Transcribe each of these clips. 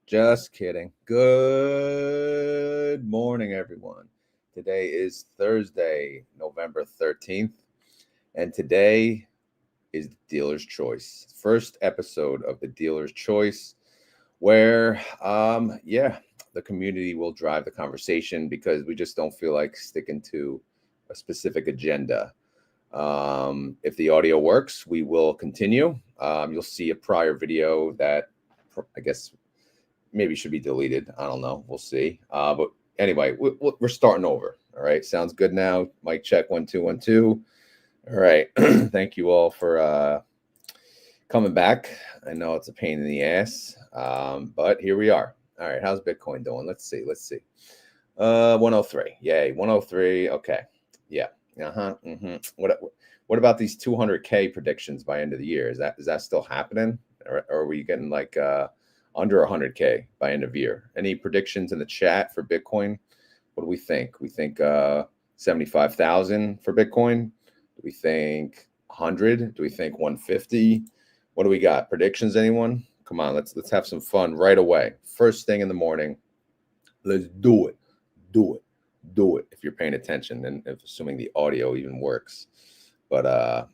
Just kidding. Good morning, everyone. Today is Thursday, November 13th, and today is the Dealer's Choice. First episode of the Dealer's Choice, where, the community will drive the conversation because we just don't feel like sticking to a specific agenda. If the audio works, we will continue. You'll see a prior video that I guess maybe should be deleted. I don't know. We'll see. But anyway, we're starting over. All right. Sounds good now. Mic check 1 2 1 2. All right. Thank you all for coming back. I know it's a pain in the ass, but here we are. All right. How's Bitcoin doing? Let's see. 103. Yay. 103. Okay. Yeah. What about these 200K predictions by end of the year? Is that still happening, or are we getting like under 100K by end of year? Any predictions in the chat for Bitcoin? What do we think? We think 75,000 for Bitcoin. Do we think 100? Do we think 150? What do we got? Predictions? Anyone? Come on, let's have some fun right away. First thing in the morning. Let's do it. Do it if you're paying attention and if assuming the audio even works. But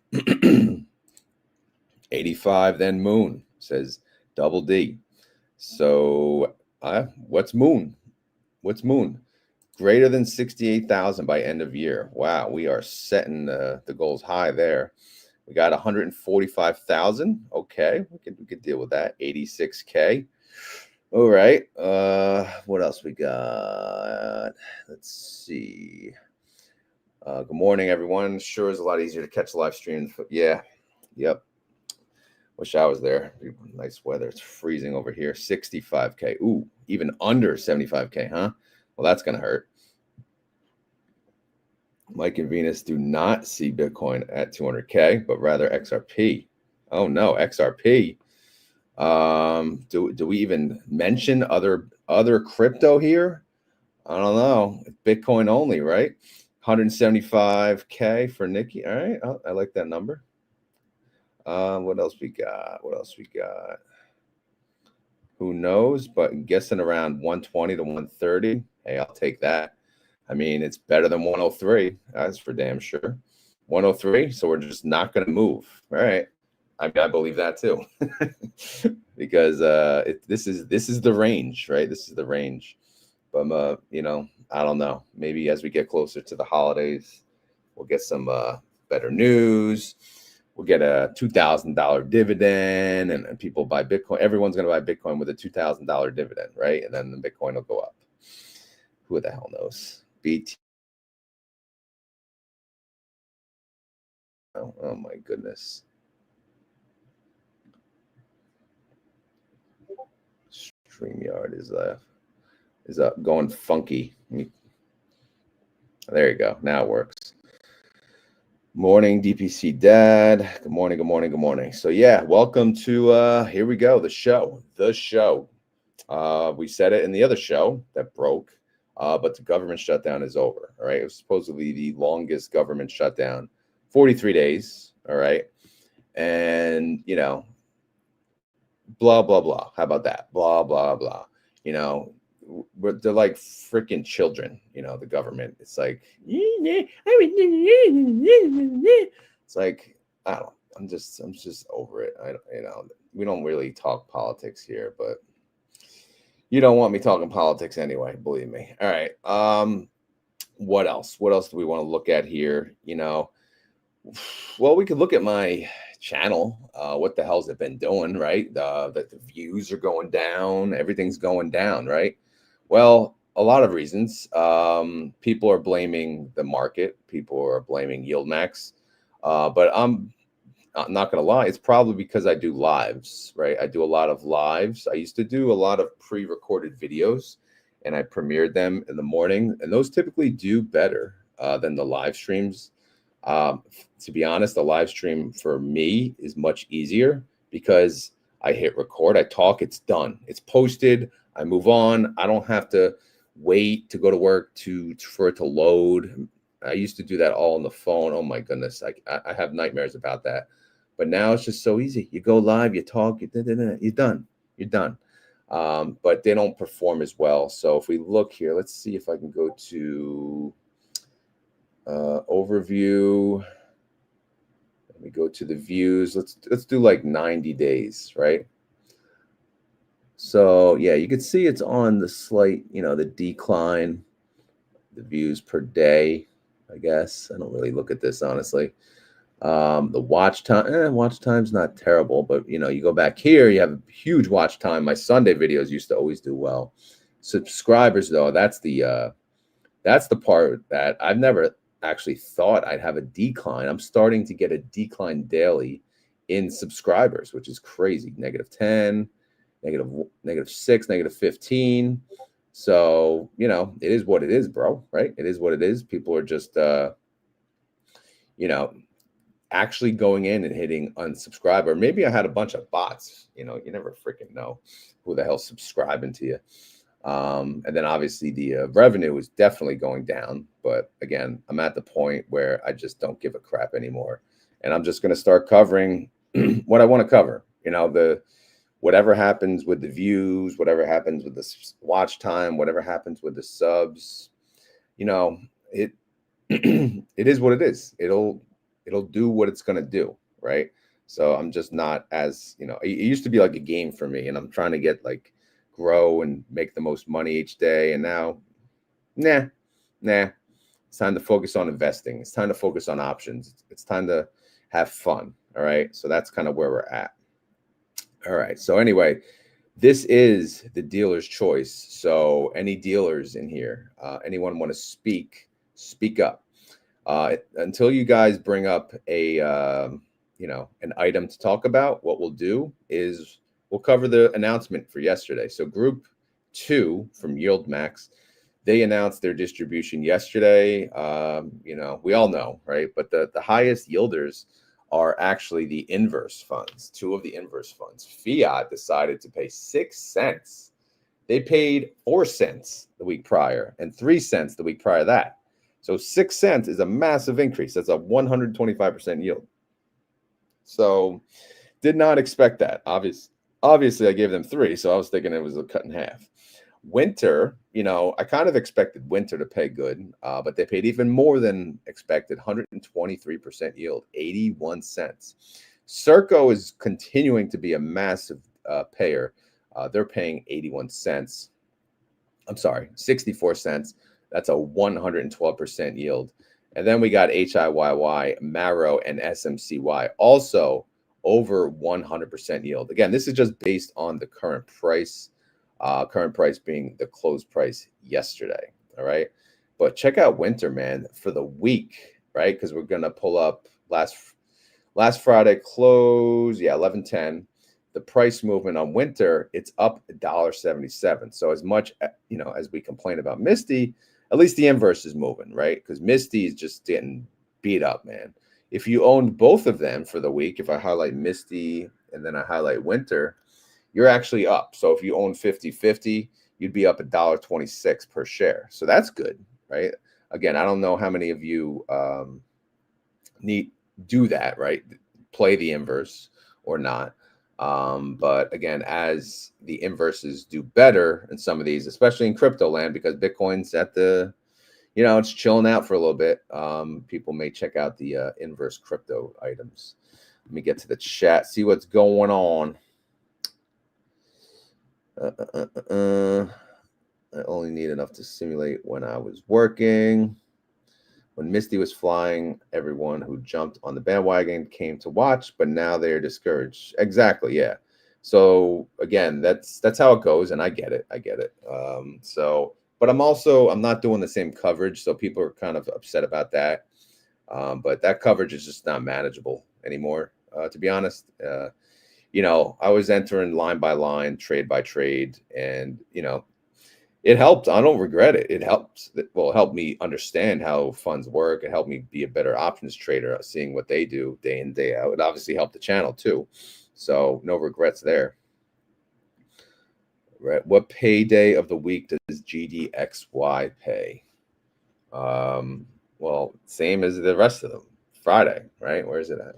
85 then moon, says Double D. So what's moon? Greater than 68,000 by end of year. Wow, we are setting the goals high there. We got 145,000. Okay, we could deal with that. 86K. All right. What else we got? Let's see. Good morning, everyone. Sure is a lot easier to catch live streams. Yeah. Yep. Wish I was there. Nice weather. It's freezing over here. 65K. Ooh, even under 75K, huh? Well, that's going to hurt. Mike and Venus do not see Bitcoin at 200K, but rather XRP. Oh, no, XRP. Do we even mention other crypto here? I don't know. Bitcoin only, right? 175K for Nikki. All right. Oh, I like that number. What else we got? Who knows? But guessing around 120 to 130. Hey, I'll take that. I mean, it's better than 103. That's for damn sure. 103. So we're just not going to move. All right. I believe that too, because this is the range, right? This is the range. But I don't know. Maybe as we get closer to the holidays, we'll get some better news. We'll get a $2,000 dividend, and people buy Bitcoin. Everyone's going to buy Bitcoin with a $2,000 dividend, right? And then the Bitcoin will go up. Who the hell knows? BT. Oh my goodness. StreamYard is going funky. There you go. Now it works. Morning, DPC Dad. Good morning. So yeah, welcome to here we go. The show. We said it in the other show that broke, but the government shutdown is over. All right. It was supposedly the longest government shutdown, 43 days. All right. And blah blah blah. How about that? Blah blah blah. They're like freaking children. The government. It's like I don't. I'm just over it. We don't really talk politics here, but you don't want me talking politics anyway. Believe me. All right. What else? What else do we want to look at here? Well, we could look at my channel. What the hell's it been doing, right? The views are going down. Everything's going down, right? Well, a lot of reasons. People are blaming the market. People are blaming YieldMax. But I'm not going to lie. It's probably because I do lives, right? I do a lot of lives. I used to do a lot of pre-recorded videos, and I premiered them in the morning. And those typically do better than the live streams. To be honest, the live stream for me is much easier because I hit record, I talk, it's done. It's posted. I move on. I don't have to wait to go to work for it to load. I used to do that all on the phone. Oh my goodness. I have nightmares about that. But now it's just so easy. You go live, you talk, you're done. You're done. But they don't perform as well. So if we look here, let's see if I can go to overview. Let me go to the views. Let's do like 90 days, right? So yeah, you can see it's on the slight, the decline, the views per day, I guess. I don't really look at this honestly. The watch time's not terrible, but you go back here, you have a huge watch time. My Sunday videos used to always do well. Subscribers though, that's the part that I've never actually thought I'd have a decline. I'm starting to get a decline daily in subscribers, which is crazy. -10, -6, -15. So, it is what it is, bro, right? It is what it is. People are just, actually going in and hitting unsubscribe. Or maybe I had a bunch of bots. You never freaking know who the hell's subscribing to you. And then obviously the revenue is definitely going down. But again, I'm at the point where I just don't give a crap anymore. And I'm just going to start covering what I want to cover. Whatever happens with the views, whatever happens with the watch time, whatever happens with the subs, it it is what it is. It'll do what it's going to do, right? So I'm just not as, it used to be like a game for me, and I'm trying to get grow and make the most money each day. And now, nah, it's time to focus on investing. It's time to focus on options. It's time to have fun. All right. So that's kind of where we're at. All right. So anyway, this is the dealer's choice. So any dealers in here, anyone want to speak up. Until you guys bring up an item to talk about, what we'll do is we'll cover the announcement for yesterday. So Group 2 from YieldMax, they announced their distribution yesterday. We all know, right? But the highest yielders are actually the inverse funds, 2 of the inverse funds. Fiat decided to pay 6 cents. They paid 4 cents the week prior and 3 cents the week prior to that. So 6 cents is a massive increase. That's a 125% yield. So did not expect that. Obviously, I gave them 3, so I was thinking it was a cut in half. Winter, I kind of expected Winter to pay good, but they paid even more than expected, 123% yield, 81 cents. Serco is continuing to be a massive payer. They're paying 81 cents. I'm sorry, 64 cents. That's a 112% yield. And then we got HIYY, Marrow, and SMCY, also over 100% yield. Again, this is just based on the current price being the close price yesterday. All right. But check out Winter, man, for the week, right? Because we're going to pull up last Friday close. Yeah, 11:10. The price movement on Winter, it's up $1.77. So as much, as we complain about Misty, at least the inverse is moving, right? Because Misty is just getting beat up, man. If you owned both of them for the week, if I highlight Misty and then I highlight Winter, you're actually up. So if you own 50-50, you'd be up $1.26 per share. So that's good, right? Again, I don't know how many of you do that, right? Play the inverse or not. But again, as the inverses do better in some of these, especially in crypto land, because Bitcoin's at the, it's chilling out for a little bit. People may check out the inverse crypto items. Let me get to the chat, see what's going on. I only need enough to simulate when I was working. When Misty was flying, everyone who jumped on the bandwagon came to watch, but now they're discouraged. Exactly, yeah. So again, that's how it goes, and I get it. But I'm not doing the same coverage, so people are kind of upset about that. But that coverage is just not manageable anymore, to be honest. I was entering line by line, trade by trade, and it helped. I don't regret it. It helped. Well, it helped me understand how funds work. It helped me be a better options trader, seeing what they do day in, day out. It obviously helped the channel too. So no regrets there. Right. What payday of the week does GDXY pay? Well, same as the rest of them. Friday, right? Where is it at?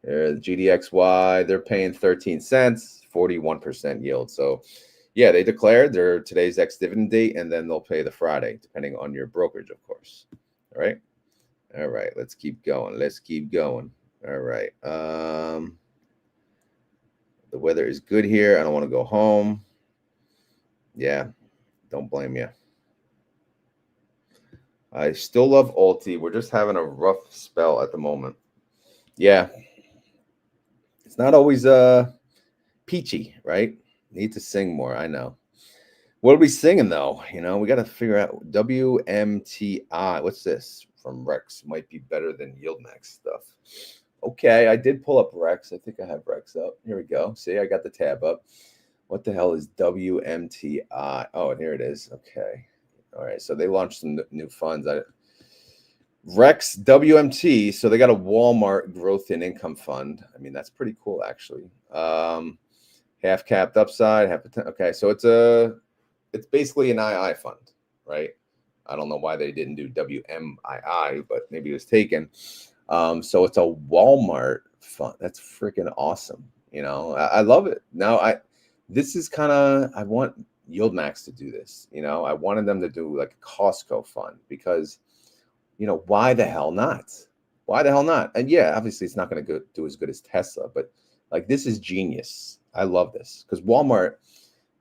The GDXY, they're paying 13 cents, 41% yield. So yeah, they declared their today's ex-dividend date, and then they'll pay the Friday, depending on your brokerage, of course. All right. All right, let's keep going. Let's keep going. All right. The weather is good here. I don't want to go home. Yeah, don't blame you. I still love Alti. We're just having a rough spell at the moment. Yeah. It's not always peachy, right? Need to sing more, I know. What are we singing though? You know, we got to figure out WMTI. What's this from Rex? Might be better than YieldMax stuff. Okay, I did pull up Rex. I think I have Rex up. Here we go. See, I got the tab up. What the hell is WMTI? Oh, and here it is. Okay. All right. So they launched some new funds. Rex WMT. So they got a Walmart growth in income fund. I mean, that's pretty cool, actually. Half capped upside, half okay. So it's basically an II fund, right? I don't know why they didn't do WMII, but maybe it was taken. So it's a Walmart fund. That's freaking awesome. You know, I love it. Now this is kind of, I want YieldMax to do this. You know, I wanted them to do like a Costco fund because, you know, why the hell not? Why the hell not? And yeah, obviously it's not going to do as good as Tesla, but like this is genius. I love this because Walmart,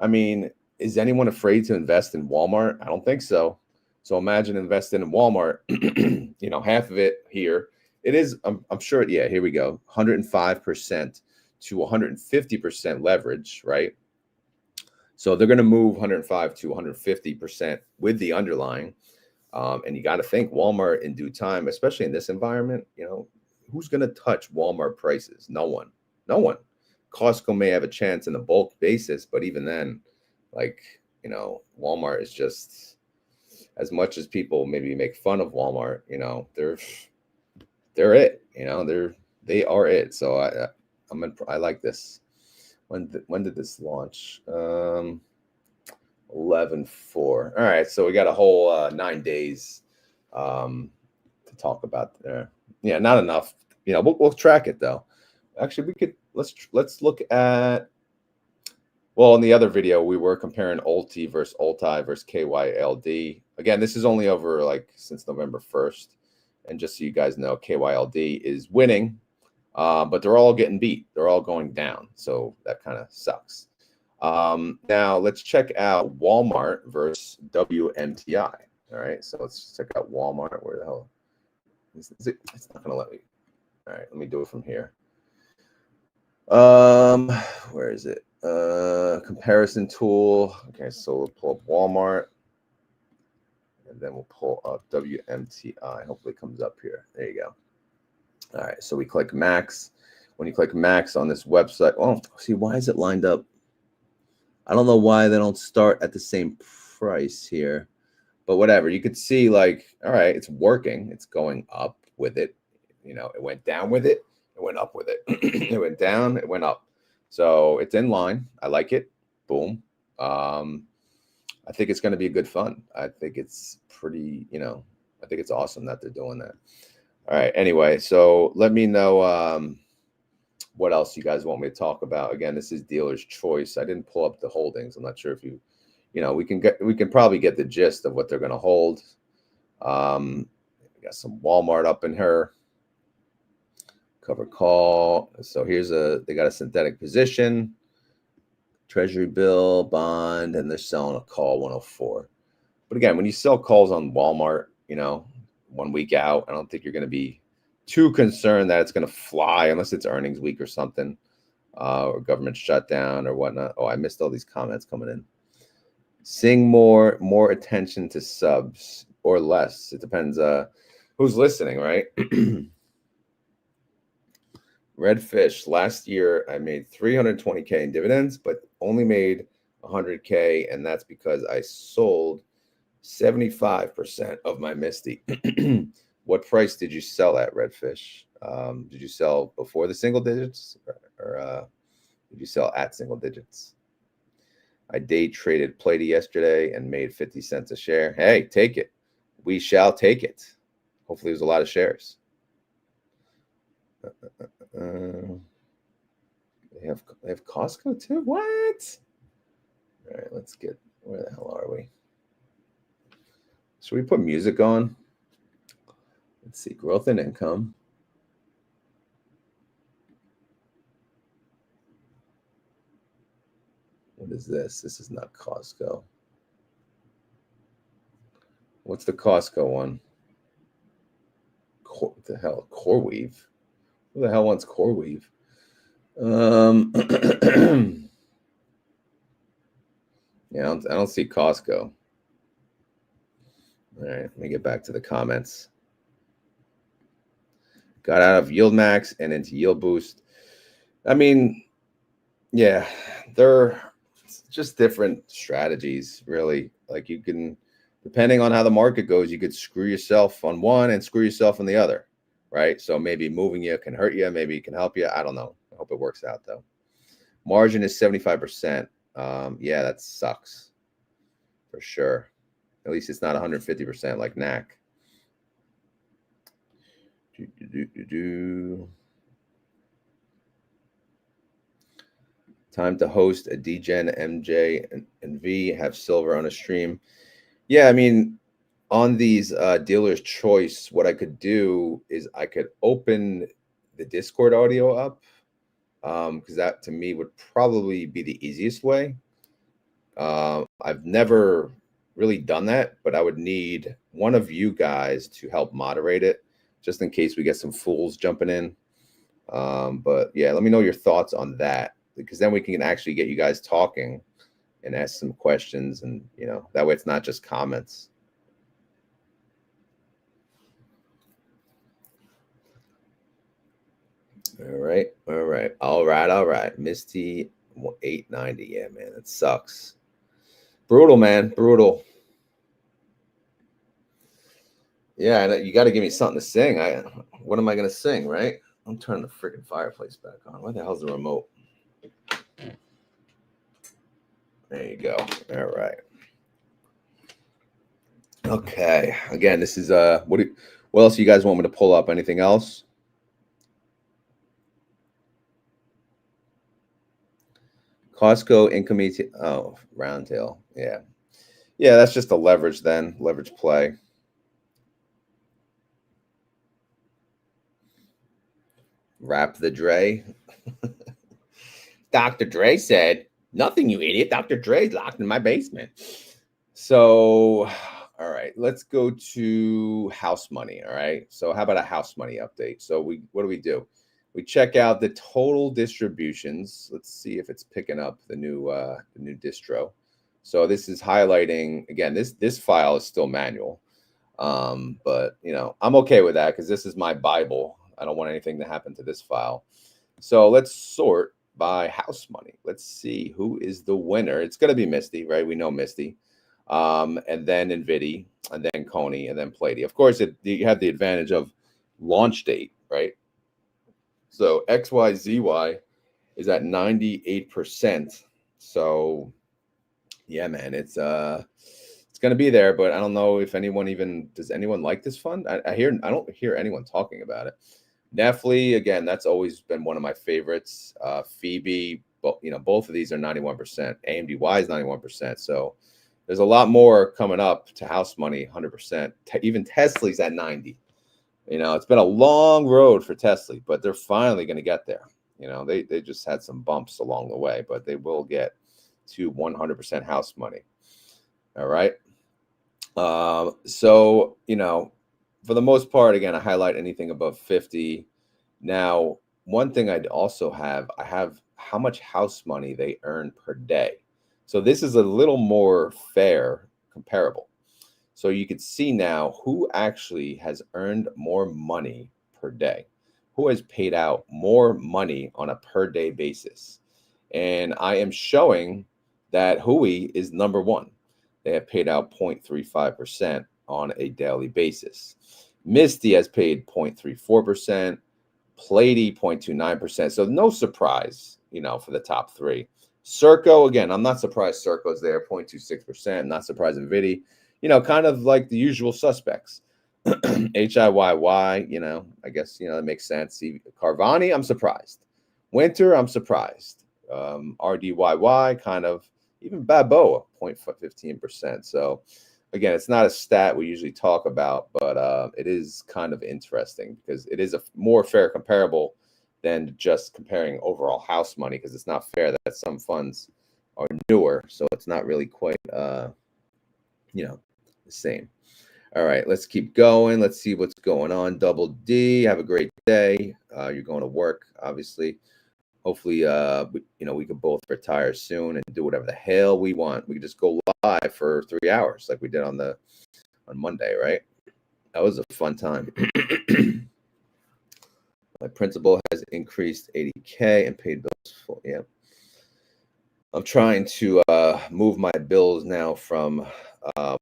I mean, is anyone afraid to invest in Walmart? I don't think so. So imagine investing in Walmart, you know, half of it here. It is, I'm sure, yeah, here we go. 105% to 150% leverage, right? So they're going to move 105 to 150% with the underlying. And you got to think Walmart in due time, especially in this environment, you know, who's going to touch Walmart prices? No one. No one. Costco may have a chance in the bulk basis, but even then, like, you know, Walmart is just, as much as people maybe make fun of Walmart, you know, they're it, you know, they are it. So I like this. When did this launch? 11/4. All right, so we got a whole 9 days to talk about there. Yeah, not enough. You know, we'll track it though. Actually, we could let's look at. Well, in the other video, we were comparing Alti versus Alti versus KYLD. Again, this is only over like since November 1st, and just so you guys know, KYLD is winning, but they're all getting beat. They're all going down, so that kind of sucks. Now let's check out Walmart versus WMTI. All right, so let's check out Walmart. Where the hell is it? It's not gonna let me. All right, let me do it from here. Where is it? Comparison tool. Okay, so we'll pull up Walmart, and then we'll pull up WMTI. Hopefully it comes up here. There you go. All right, so we click Max. When you click Max on this website, oh, see, why is it lined up? I don't know why they don't start at the same price here, but whatever. You could see like, all right, it's working. It's going up with it. You know, it went down with it. It went up with it. It went down. It went up. So it's in line. I like it. Boom. I think it's going to be a good fund. I think it's pretty, you know, I think it's awesome that they're doing that. All right. Anyway, so let me know what else you guys want me to talk about. Again, this is dealer's choice. I didn't pull up the holdings. I'm not sure if you know, we can probably get the gist of what they're going to hold. We got some Walmart up in her. Cover call. So they got a synthetic position, treasury bill, bond, and they're selling a call 104. But again, when you sell calls on Walmart, you know, 1 week out, I don't think you're going to be too concerned that it's going to fly unless it's earnings week or something, or government shutdown or whatnot. Oh, I missed all these comments coming in. Sing more attention to subs or less. It depends who's listening, right? Redfish, last year I made 320K in dividends, but only made 100K, and that's because I sold 75% of my Misty. What price did you sell at, Redfish? Did you sell before the single digits, or did you sell at single digits? I day traded Plady yesterday and made 50 cents a share. Hey, take it. We shall take it. Hopefully, there's a lot of shares. They have Costco too. What? All right, let's get, where the hell are we? Should we put music on? Let's see, growth and income. What is this? This is not Costco. What's the Costco one? What the hell? CoreWeave? Who the hell wants CoreWeave? Yeah, I don't see Costco. All right, let me get back to the comments. Got out of YieldMax and into Yield Boost. I mean, yeah, they're just different strategies, really. Like, you can, depending on how the market goes, you could screw yourself on one and screw yourself on the other, right? So maybe moving you can hurt you, maybe it can help you. I don't know. I hope it works out though. Margin is 75%. Yeah, that sucks for sure. At least it's not 150% like NAC. Time to host a DGen, MJ, and V, have Silver on a stream. Yeah, I mean, on these dealer's choice, what I could do is I could open the Discord audio up, because that to me would probably be the easiest way. I've never really done that, but I would need one of you guys to help moderate it, just in case we get some fools jumping in. But yeah, let me know your thoughts on that, because then we can actually get you guys talking and ask some questions, and that way it's not just comments. All right. Misty 890. Yeah, man, it sucks. Brutal, man, brutal. Yeah, you got to give me something to sing. What am I gonna sing, right? I'm turning the freaking fireplace back on. Where the hell's the remote? There you go. All right. Okay. Again, this is what else do you guys want me to pull up? Anything else? Costco income. Oh, Roundtail. Yeah. Yeah, that's just a leverage then. Leverage play. Rap the Dre. Dr. Dre said, "Nothing, you idiot. Dr. Dre's locked in my basement." So, all right, let's go to house money. All right. So how about a house money update? So what do? We check out the total distributions. Let's see if it's picking up the new distro. So this is highlighting, again, this file is still manual. But I'm okay with that because this is my Bible. I don't want anything to happen to this file. So let's sort by house money. Let's see who is the winner. It's going to be Misty, right? We know Misty. And then NVIDIA, and then Coney, and then Plady. Of course, you have the advantage of launch date, right? So XYZY is at 98%. So yeah, man, it's going to be there, but I don't know if does anyone like this fund? I don't hear anyone talking about it. Netflix, again, that's always been one of my favorites. Phoebe, but both of these are 91%. AMDY is 91%. So there's a lot more coming up to house money, 100%. Even Tesla's at 90. It's been a long road for Tesla, but they're finally going to get there. They just had some bumps along the way, but they will get to 100% house money. All right. So, for the most part, again, I highlight anything above 50. Now, one thing I have how much house money they earn per day. So this is a little more fair comparable. So you can see now who actually has earned more money per day, who has paid out more money on a per day basis. And I am showing that Hui is number one. They have paid out 0.35% on a daily basis. Misty has paid 0.34%, Plady 0.29%. So no surprise, for the top three. Circo, again, I'm not surprised Circo's there, 0.26%. Not surprised NVIDIA, kind of like the usual suspects. HIYY, I guess, that makes sense. See, Carvani, I'm surprised. Winter, I'm surprised. RDYY, kind of, even Balboa, 0.15%. So again, it's not a stat we usually talk about, but it is kind of interesting because it is a more fair comparable than just comparing overall house money, because it's not fair that some funds are newer, so it's not really quite the same. All right, let's keep going. Let's see what's going on. Double D, have a great day. You're going to work, obviously. Hopefully, we can both retire soon and do whatever the hell we want. We can just go live for 3 hours like we did on Monday, right? That was a fun time. My principal has increased 80K and paid bills full. Yeah. I'm trying to move my bills now from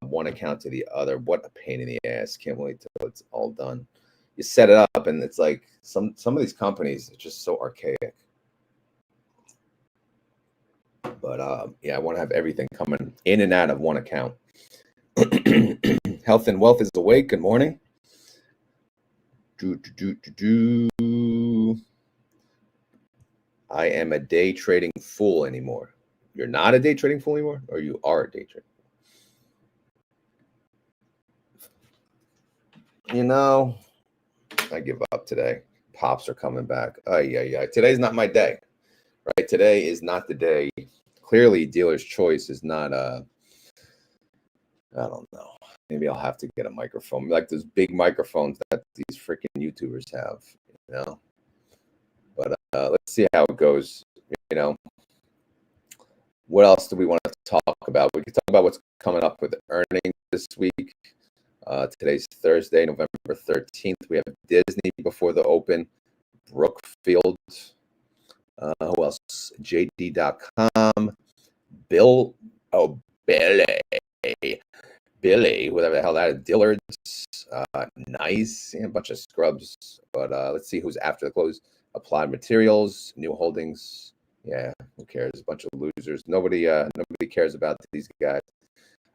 one account to the other. What a pain in the ass. Can't wait till it's all done. You set it up and it's like some of these companies are just so archaic. But yeah, I want to have everything coming in and out of one account. Health and Wealth is awake. Good morning. I am a day trading fool anymore. You're not a day trading fool anymore, or you are a day trader? I give up today. Pops are coming back. Yeah. Today's not my day, right? Today is not the day. Clearly, dealer's choice is not I don't know. Maybe I'll have to get a microphone, like those big microphones that these freaking YouTubers have, But let's see how it goes. What else do we want to talk about? We could talk about what's coming up with earnings this week. Today's Thursday, November 13th. We have Disney before the open, Brookfield. Who else? JD.com. Billy, whatever the hell that is. Dillard's. Nice. A bunch of scrubs. But let's see who's after the close. Applied Materials, New Holdings. Yeah, who cares? A bunch of losers. Nobody cares about these guys.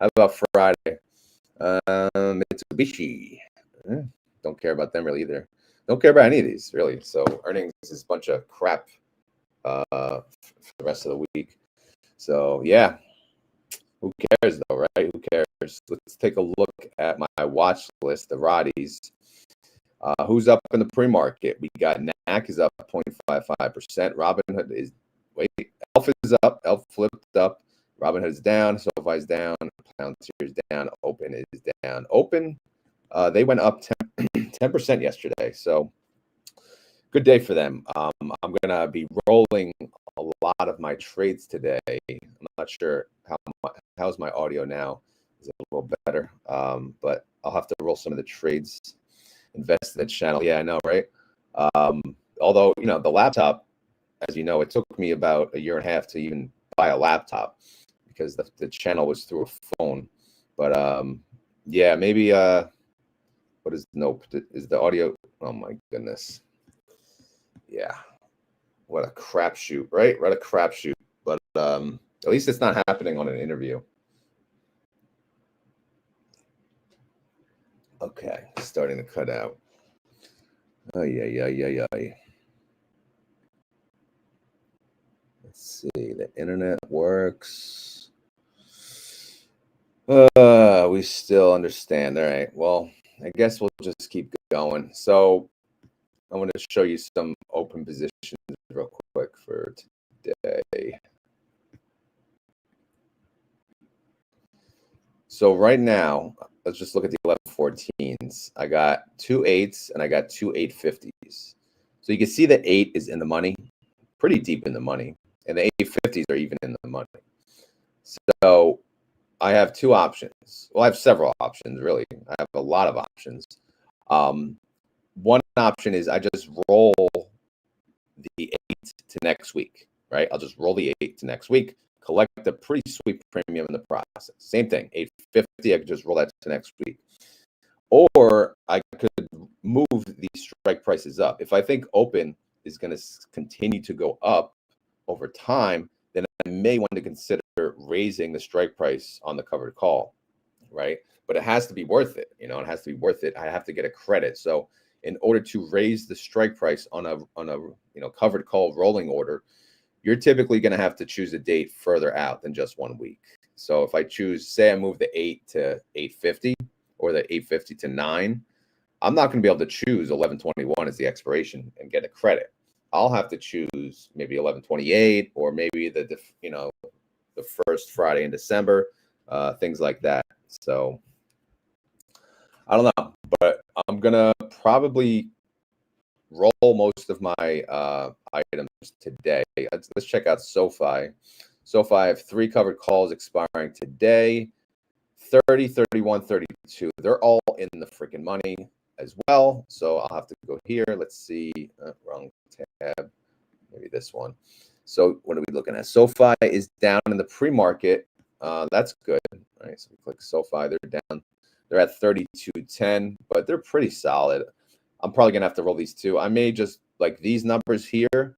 How about Friday? Mitsubishi. Don't care about them really either. Don't care about any of these really. So earnings is a bunch of crap for the rest of the week. So yeah, who cares though, right? Who cares? Let's take a look at my watch list, the Roddies. Who's up in the pre-market? We got NAC is up 0.55%. Robinhood is Elf is up. Elf flipped up. Robinhood is down. SoFi is down. Palantir is down. Open is down. Open, they went up 10% yesterday. So good day for them. I'm gonna be rolling a lot of my trades today. I'm not sure how's my audio now. Is it a little better? But I'll have to roll some of the trades. Invest in the channel. Yeah, I know, right? Although, the laptop, as you know, it took me about a year and a half to even buy a laptop because the channel was through a phone. But yeah, maybe what is nope? Is the audio? Oh my goodness. Yeah. What a crapshoot, right? What a crapshoot. But at least it's not happening on an interview. Okay, starting to cut out. Oh, yeah. Let's see, the internet works. We still understand. All right, well, I guess we'll just keep going. So I want to show you some open positions real quick for today. So right now, let's just look at the 1114s. I got 2 8s and I got 2 850s. So you can see the 8 is in the money, pretty deep in the money, and the 850s are even in the money. So I have two options. Well, I have several options, really. I have a lot of options. One option is I just roll the 8 to next week, right? I'll just roll the 8 to next week, collect a pretty sweet premium in the process. Same thing, 850, I could just roll that to next week. Or I could move the strike prices up. If I think open is going to continue to go up over time, then I may want to consider raising the strike price on the covered call, right? But it has to be worth it. You know, it has to be worth it. I have to get a credit. So in order to raise the strike price on a covered call rolling order, you're typically going to have to choose a date further out than just 1 week. So if I choose, say I move the 8 to 850 or the 850 to 9, I'm not going to be able to choose 1121 as the expiration and get a credit. I'll have to choose maybe 1128 or maybe the first Friday in December, things like that. So I don't know, but I'm gonna probably roll most of my items today. Let's check out SoFi. SoFi, I have 3 covered calls expiring today, 30, 31, 32. They're all in the freaking money as well. So I'll have to go here. Let's see. Wrong tab. Maybe this one. So what are we looking at? SoFi is down in the pre-market. That's good. All right. So we click SoFi. They're down. They're at 32.10, but they're pretty solid. I'm probably gonna have to roll these 2. I may just like these numbers here.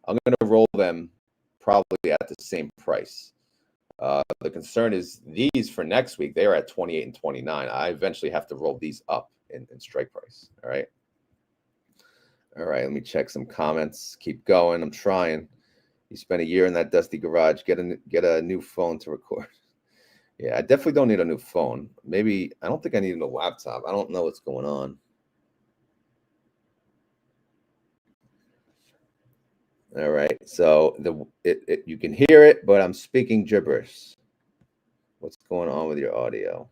I'm gonna roll them probably at the same price. The concern is these for next week, they are at 28 and 29. I eventually have to roll these up in strike price. All right. All right. Let me check some comments. Keep going. I'm trying. You spent a year in that dusty garage. Get a new phone to record. Yeah, I definitely don't need a new phone. Maybe I don't think I need a new laptop. I don't know what's going on. All right. So you can hear it, but I'm speaking gibberish. What's going on with your audio?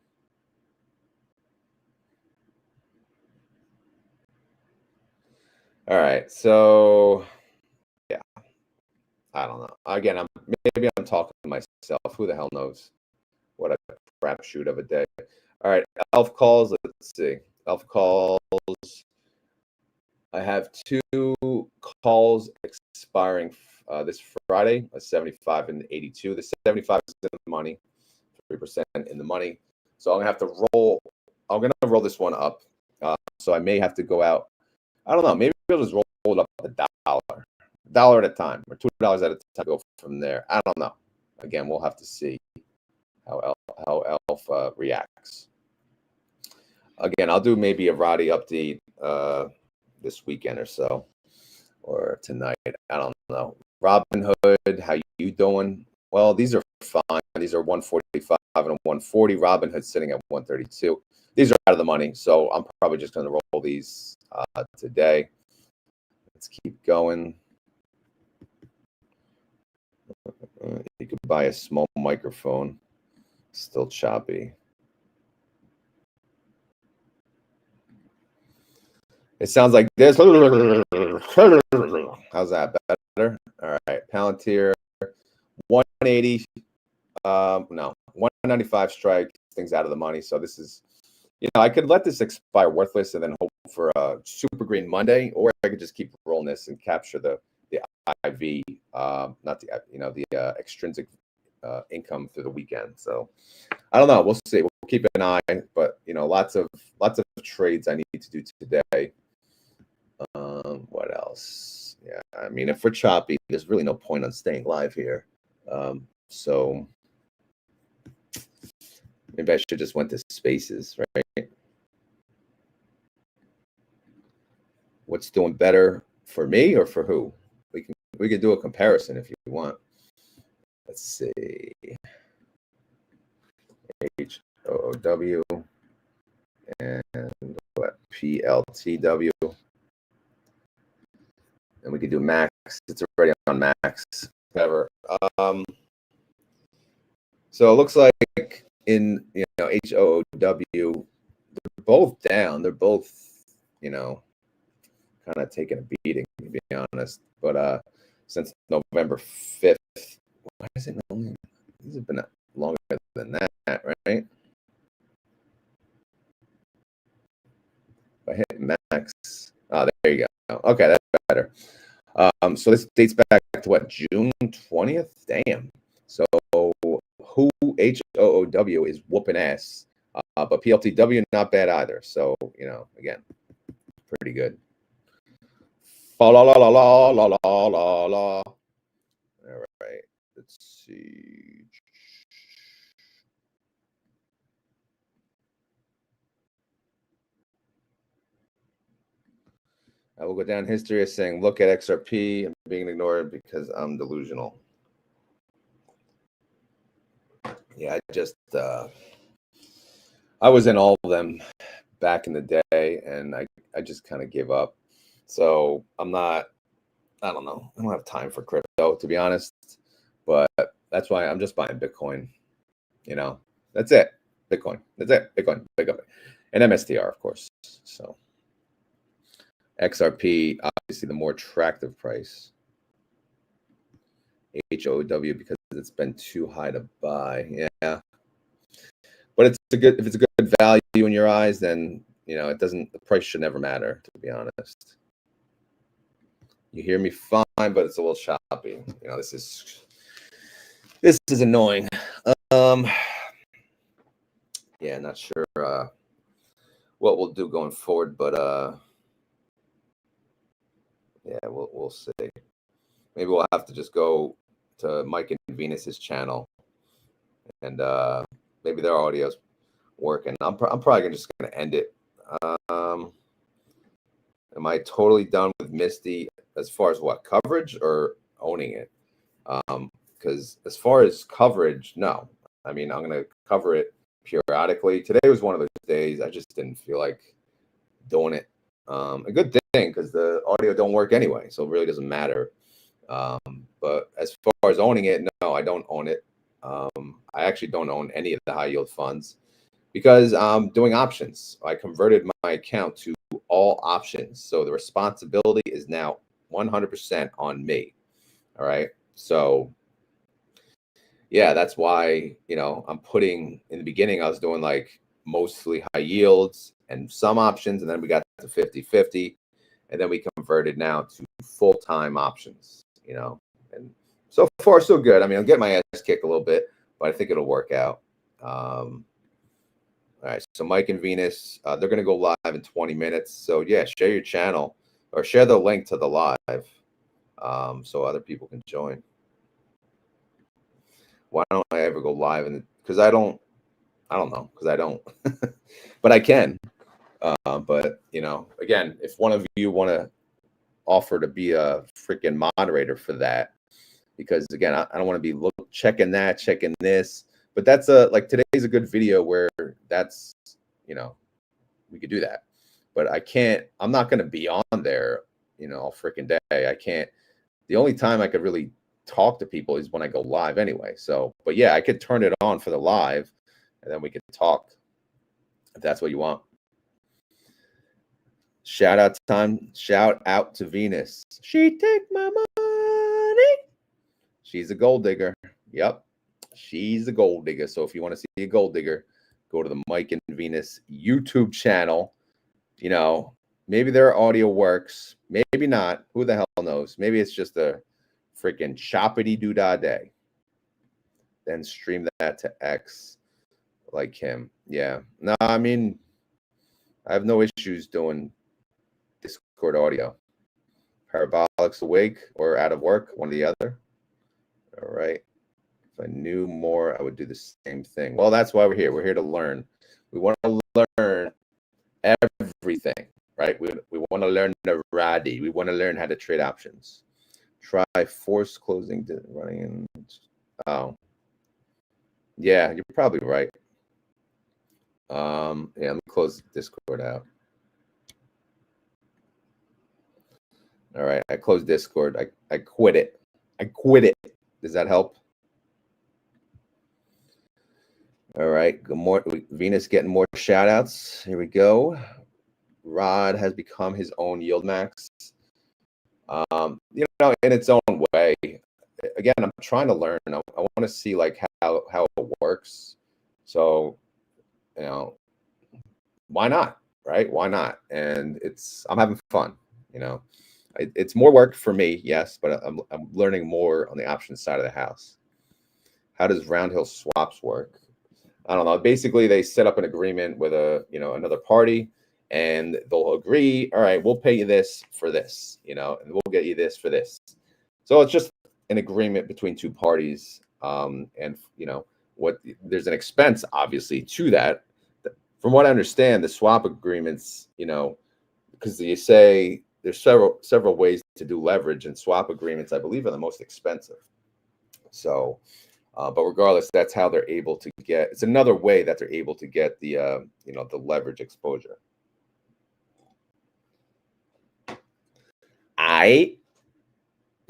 All right. So yeah, I don't know. Again, maybe I'm talking to myself. Who the hell knows? What a crapshoot of a day. All right. Elf calls. Let's see. Elf calls. I have 2 calls expiring this Friday, a 75 and 82. The 75 is in the money, 3% in the money. So I'm gonna have to roll. I'm gonna roll this one up. So I may have to go out. I don't know. Maybe I'll just roll it up $1 at a time, or $2 at a time. Go from there. I don't know. Again, we'll have to see how Elf reacts. Again, I'll do maybe a Roddy update this weekend or so, or tonight. I don't know. Robinhood, how you doing? Well, these are fine. These are 145 and 140. Robinhood sitting at 132. These are out of the money, so I'm probably just going to roll these today. Let's keep going. You could buy a small microphone. Still choppy. It sounds like this. How's that better? All right. Palantir, 180. No, 195 strike. Things out of the money. So this is, I could let this expire worthless and then hope for a super green Monday, or I could just keep rolling this and capture the IV, not the extrinsic income through the weekend. So I don't know. We'll see. We'll keep an eye, but lots of trades I need to do today. What else? Yeah, I mean, if we're choppy, there's really no point on staying live here. So maybe I should just went to spaces, right? What's doing better for me or for who? We could do a comparison if you want. Let's see. HOW and what? PLTW. And we could do max. It's already on max. Whatever. So it looks like in HOOW, they're both down. They're both, kind of taking a beating, to be honest. But since November 5th, why is it only? These have been longer than that, right? If I hit max, there you go. Okay, that's better. So this dates back to what, June 20th? Damn. So who HOOW is whooping ass, but PLTW not bad either. So again, pretty good. La la la la la la la la. All right, let's see. I will go down history as saying, look at XRP and being ignored because I'm delusional. Yeah, I was in all of them back in the day, and I just kind of give up. So I don't know. I don't have time for crypto, to be honest. But that's why I'm just buying Bitcoin. That's it. Bitcoin. That's it. Bitcoin. And MSTR, of course. So XRP, obviously the more attractive price. HOW, because it's been too high to buy. Yeah. But if it's a good value in your eyes, then the price should never matter, to be honest. You hear me fine, but it's a little choppy. This is annoying. Yeah, not sure what we'll do going forward, but yeah, we'll see. Maybe we'll have to just go to Mike and Venus's channel, and maybe their audio's working. I'm probably just gonna end it. Am I totally done with Misty as far as what, coverage or owning it? Because as far as coverage, no. I mean, I'm gonna cover it periodically. Today was one of those days I just didn't feel like doing it. A good thing, because the audio don't work anyway, so it really doesn't matter. But as far as owning it, no, I don't own it. I actually don't own any of the high yield funds because I'm doing options. I converted my account to all options, so the responsibility is now 100% on me. All right, so yeah, that's why I'm putting, in the beginning I was doing like mostly high yields and some options, and then we got to 50-50, and then we converted now to full-time options. And so far so good. I mean, I'm getting my ass kicked a little bit, but I think it'll work out. All right, so Mike and Venus, they're going to go live in 20 minutes. So yeah, share your channel or share the link to the live so other people can join. Why don't I ever go live? Because I don't know, because I don't, but I can. But again, if one of you want to offer to be a freaking moderator for that, because again, I don't want to be checking this, but that's like today's a good video where that's, we could do that, but I'm not going to be on there, all freaking day. I can't. The only time I could really talk to people is when I go live anyway. So, but yeah, I could turn it on for the live and then we could talk if that's what you want. Shout out time. Shout out to Venus. She take my money. She's a gold digger. Yep. She's a gold digger. So if you want to see a gold digger, go to the Mike and Venus YouTube channel. Maybe their audio works. Maybe not. Who the hell knows? Maybe it's just a freaking choppity-doo-dah day. Then stream that to X like him. Yeah. No, I mean, I have no issues doing Discord audio. Parabolics awake or out of work, one or the other. All right. If I knew more, I would do the same thing. Well, that's why we're here. We're here to learn. We want to learn everything, right? We want to learn the RADI. We want to learn how to trade options. Try force closing running in. Oh, yeah, you're probably right. Yeah, let me close Discord out. All right, I closed Discord. I quit it. I quit it. Does that help? All right, good morning. Venus getting more shout outs. Here we go. Rod has become his own YieldMax. In its own way. Again, I'm trying to learn. I want to see like how it works. So, why not? Right? Why not? And I'm having fun. It's more work for me, yes, but I'm learning more on the options side of the house. How does Roundhill swaps work? I don't know. Basically, they set up an agreement with another party, and they'll agree. All right, we'll pay you this for this, and we'll get you this for this. So it's just an agreement between two parties, and there's an expense obviously to that. From what I understand, the swap agreements, because you say there's several ways to do leverage, and swap agreements, I believe, are the most expensive. So, but regardless, that's how they're able to get. It's another way that they're able to get the the leverage exposure.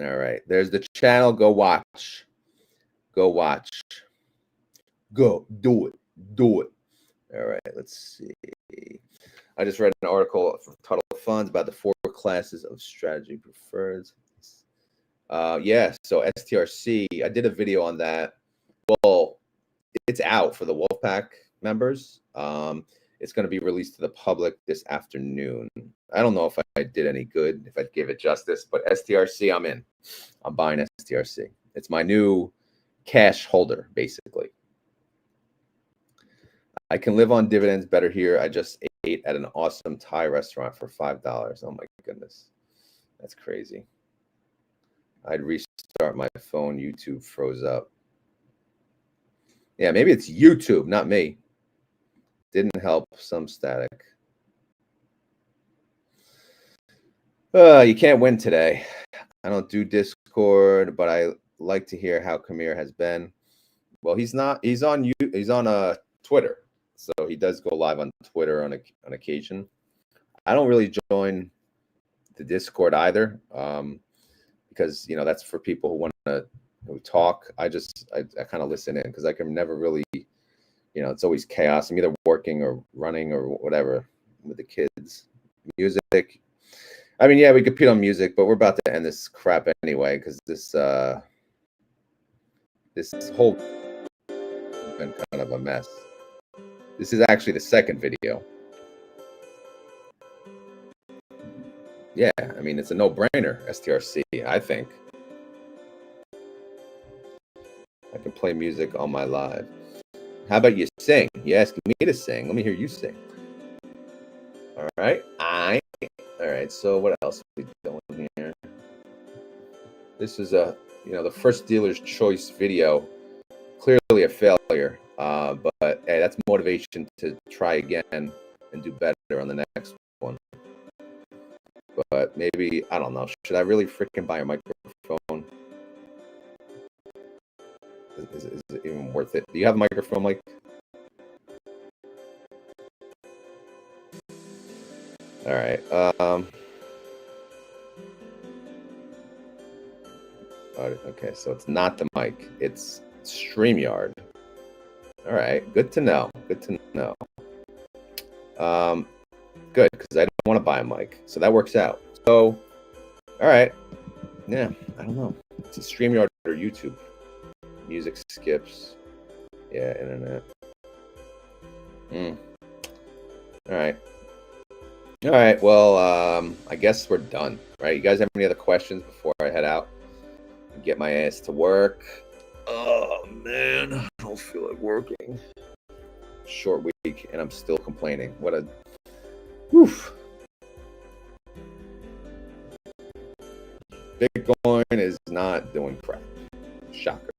All right. There's the channel. Go watch. Go watch. Go do it. Do it. All right. Let's see. I just read an article from Tuttle Funds about the 4 classes of strategy preferreds. Yeah. So STRC. I did a video on that. Well, it's out for the Wolfpack members. It's going to be released to the public this afternoon. I don't know if I did any good, if I gave it justice, but STRC, I'm in. I'm buying STRC. It's my new cash holder, basically. I can live on dividends better here. I just ate at an awesome Thai restaurant for $5. Oh my goodness. That's crazy. I'd restart my phone. YouTube froze up. Yeah, maybe it's YouTube, not me. Didn't help. Some static. You can't win today. I don't do Discord, but I like to hear how Kamir has been. Well, he's not. He's on Twitter, so he does go live on Twitter on occasion. I don't really join the Discord either, because that's for people who want to talk. I kind of listen in because I can never really. It's always chaos. I'm either working or running or whatever with the kids. Music. I mean, yeah, we compete on music, but we're about to end this crap anyway because this whole has been kind of a mess. This is actually the second video. Yeah, I mean, it's a no-brainer, STRC, I think. I can play music on my live. How about you sing? You're asking me to sing. Let me hear you sing. All right. All right. So what else are we doing here? This is the first dealer's choice video. Clearly a failure. But hey, that's motivation to try again and do better on the next one. But maybe, I don't know. Should I really freaking buy a microphone? Is it even worth it? Do you have a microphone, Mike? All right. Okay, so it's not the mic. It's StreamYard. All right. Good to know. Good to know. Good, because I don't want to buy a mic. So that works out. So, all right. Yeah, I don't know. It's a StreamYard or YouTube. Music skips. Yeah, internet. All right. All right. Well, I guess we're done, right? You guys have any other questions before I head out and get my ass to work? Oh, man. I don't feel like working. Short week, and I'm still complaining. What a... Woof. Bitcoin is not doing crap. Shocker.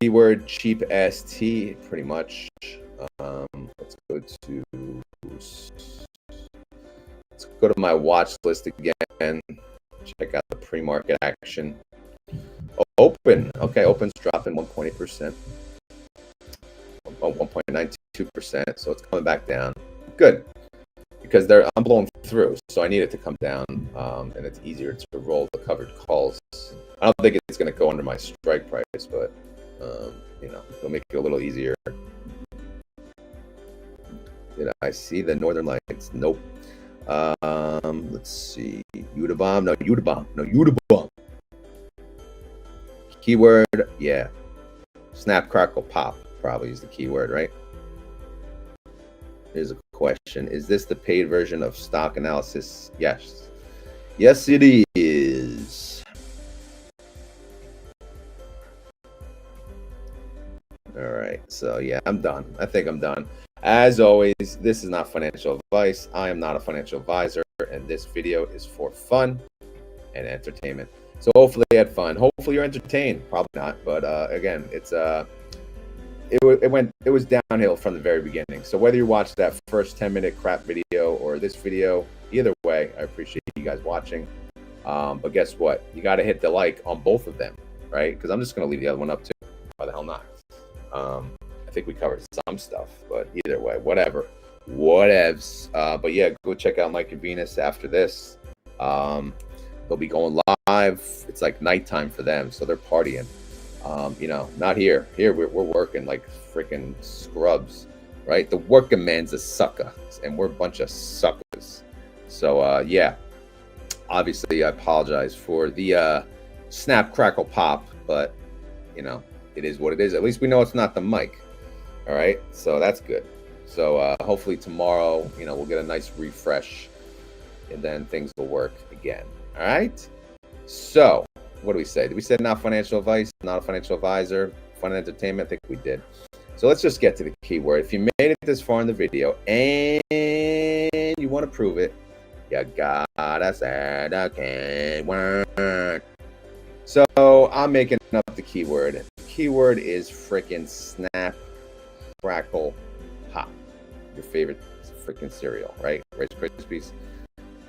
Keyword cheap ST, pretty much. Let's go to my watch list again. Check out the pre-market action. Open. Okay, open's dropping 1.8%. 1.92%. So it's coming back down. Good. Because I'm blowing through, so I need it to come down, and it's easier to roll the covered calls. I don't think it's going to go under my strike price, but it'll make it a little easier. Did I see the Northern Lights? Nope. Let's see. Udabomb? No, Udabomb. Keyword? Yeah. Snap, crackle, pop probably is the keyword, right? Here's a question. Is this the paid version of stock analysis? Yes. Yes, it is. All right. So, yeah, I'm done. I think I'm done. As always, this is not financial advice. I am not a financial advisor, and this video is for fun and entertainment. So hopefully you had fun. Hopefully you're entertained. Probably not. But, again, it's it was downhill from the very beginning. So whether you watch that first 10-minute crap video or this video, either way, I appreciate you guys watching. But guess what? You got to hit the like on both of them, right? Because I'm just going to leave the other one up too. Why the hell not? I think we covered some stuff, but either way, whatevs. But yeah, go check out Mike and Venus after this. They'll be going live. It's like nighttime for them, so they're partying. You know, not here. Here we're working like freaking scrubs, right? The working man's a sucker, and we're a bunch of suckers. So yeah, obviously I apologize for the snap, crackle, pop, but you know, it is what it is. At least we know it's not the mic. All right, so that's good. So hopefully tomorrow, you know, we'll get a nice refresh, and then things will work again. All right. So what do we say? Did we say not financial advice, not a financial advisor, fun and entertainment? I think we did. So let's just get to the keyword. If you made it this far in the video and you want to prove it, you gotta say the keyword. So I'm making up the keyword. The keyword is freaking snap, crackle, pop. Your favorite freaking cereal, right? Rice Krispies.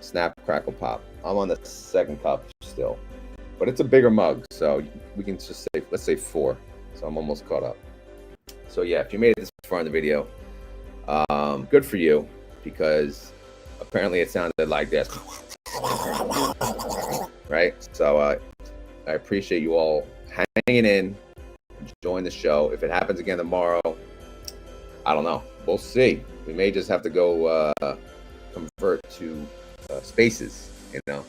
Snap, crackle, pop. I'm on the second cup still, but it's a bigger mug, so we can just say, let's say 4. So I'm almost caught up. So yeah, if you made it this far in the video, good for you, because apparently it sounded like this, right? So I appreciate you all hanging in, enjoying the show. If it happens again tomorrow, I don't know. We'll see. We may just have to go convert to spaces, you know,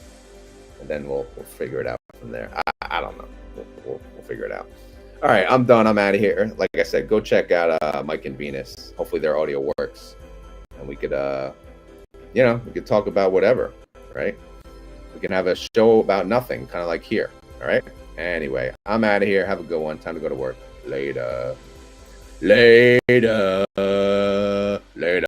and then we'll figure it out from there. I don't know. We'll figure it out. All right, I'm done. I'm out of here. Like I said, go check out Mike and Venus. Hopefully their audio works, and we could, you know, we could talk about whatever, right? We can have a show about nothing, kind of like here. All right. Anyway, I'm out of here. Have a good one. Time to go to work. Later.